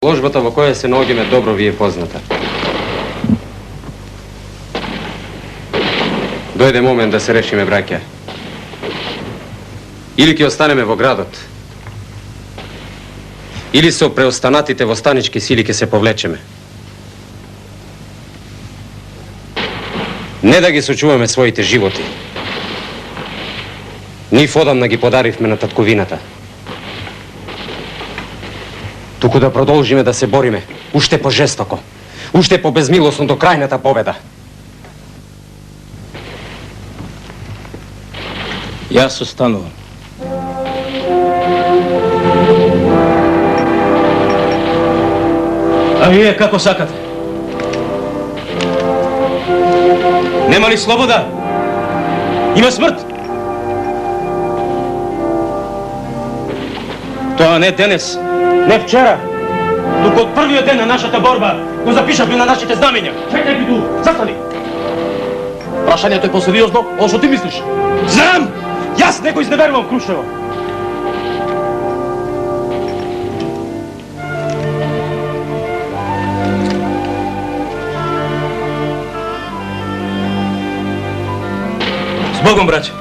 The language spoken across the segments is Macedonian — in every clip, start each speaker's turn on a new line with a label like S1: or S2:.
S1: Ložbата во која се наоѓаме добро ви е позната. Дојде момент да се решиме, браќа. Или ќе останеме во градот, или со преостанатите во станички сили ќе се повлечеме. Не да ги сочуваме своите животи. Нив одамна ги подаривме на татковината. Туку да продолжиме да се бориме, уште пожестоко, уште побезмилосно до крајната победа.
S2: Јас останувам. А вие како сакате? Нема ли слобода? Има смрт. Тоа не денес, не вчера, туку од првиот ден на нашата борба го запишавме на нашите знамења. Чекај ги ту, застани! Прашањето е посериозно, оно што ти мислиш. Знам! Јас не го изневерувам Крушево. С Богом, браќа!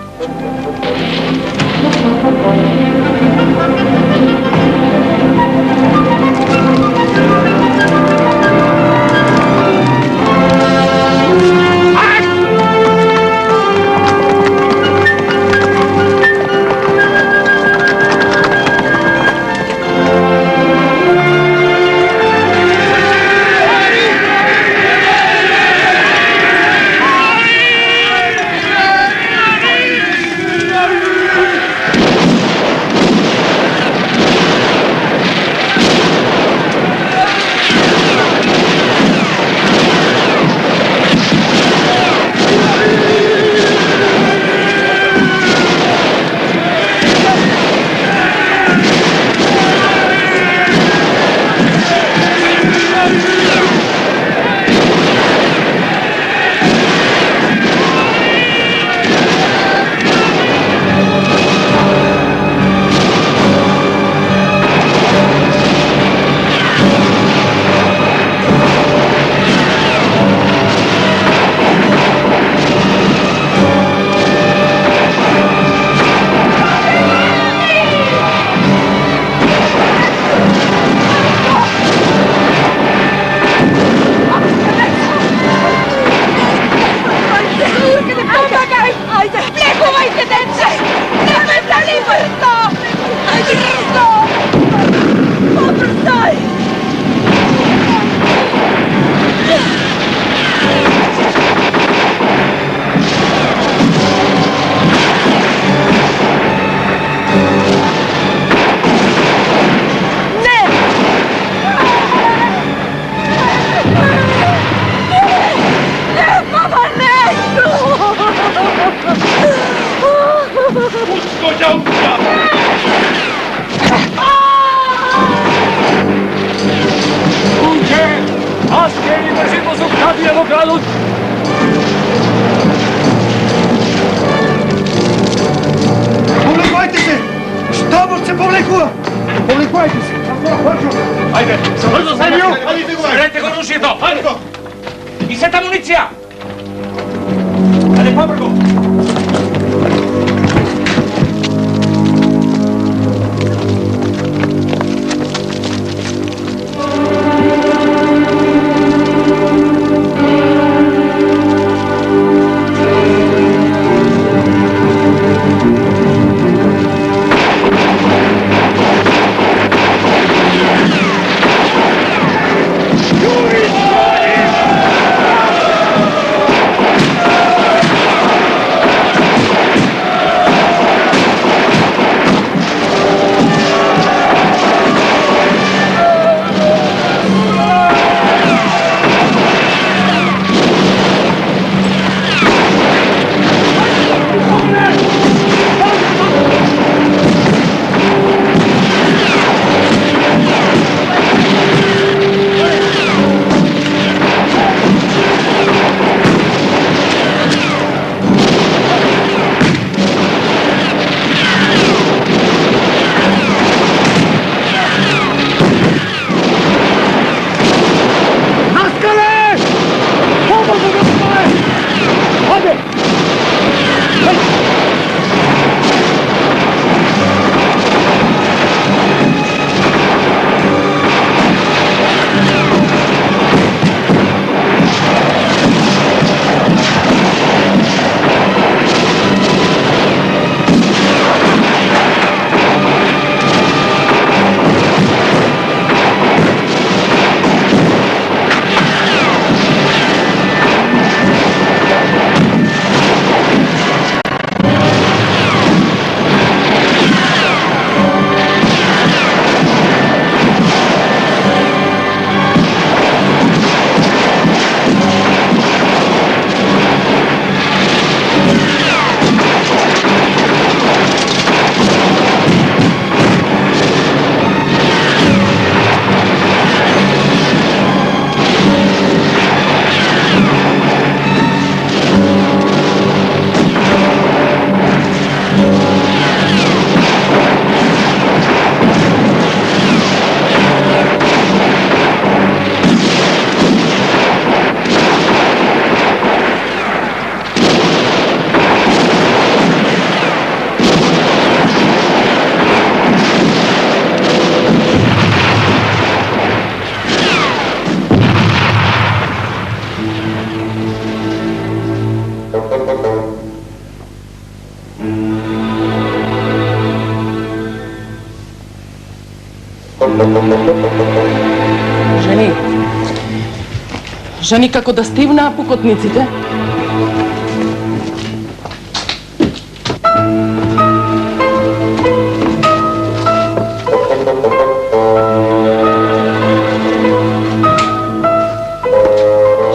S3: Жени, како да стивнаа пукотниците?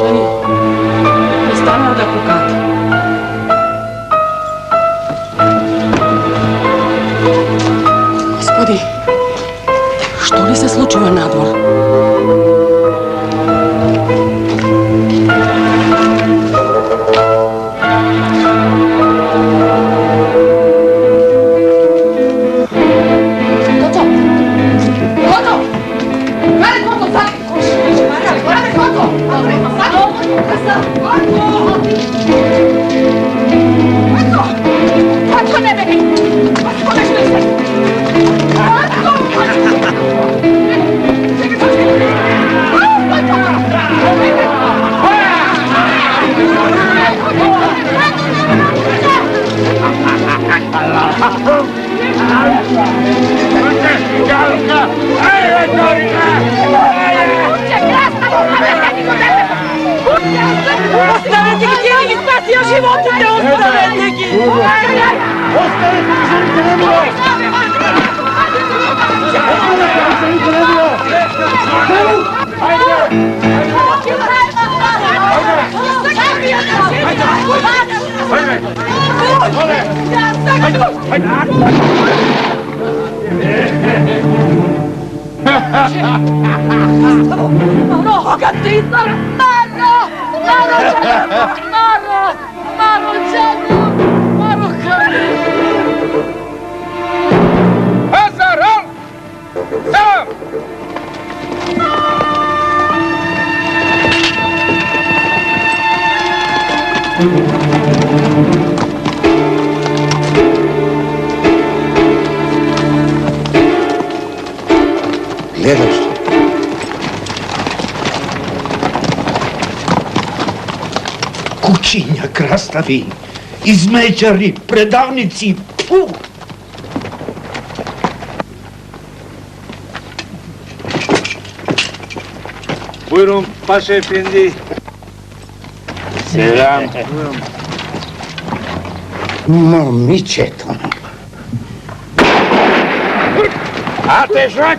S3: Жени, престанаа да пукаат. Господи, што ли се случува надвор?
S4: Оставете ги, тя ги спасия животите! Оставете ги!
S2: Оставете ги, жените не била!
S4: Много ти измара! Маро! Маро, Джану! Маро, Кали!
S5: Hazırım! Tamam!
S1: Гледаш ли?
S6: Кучиња крастави, измејчари, предавници, пу!
S5: Buyurun Paşa Efendi. Selam. Buyurun.
S6: Момичето.
S5: Ateş et!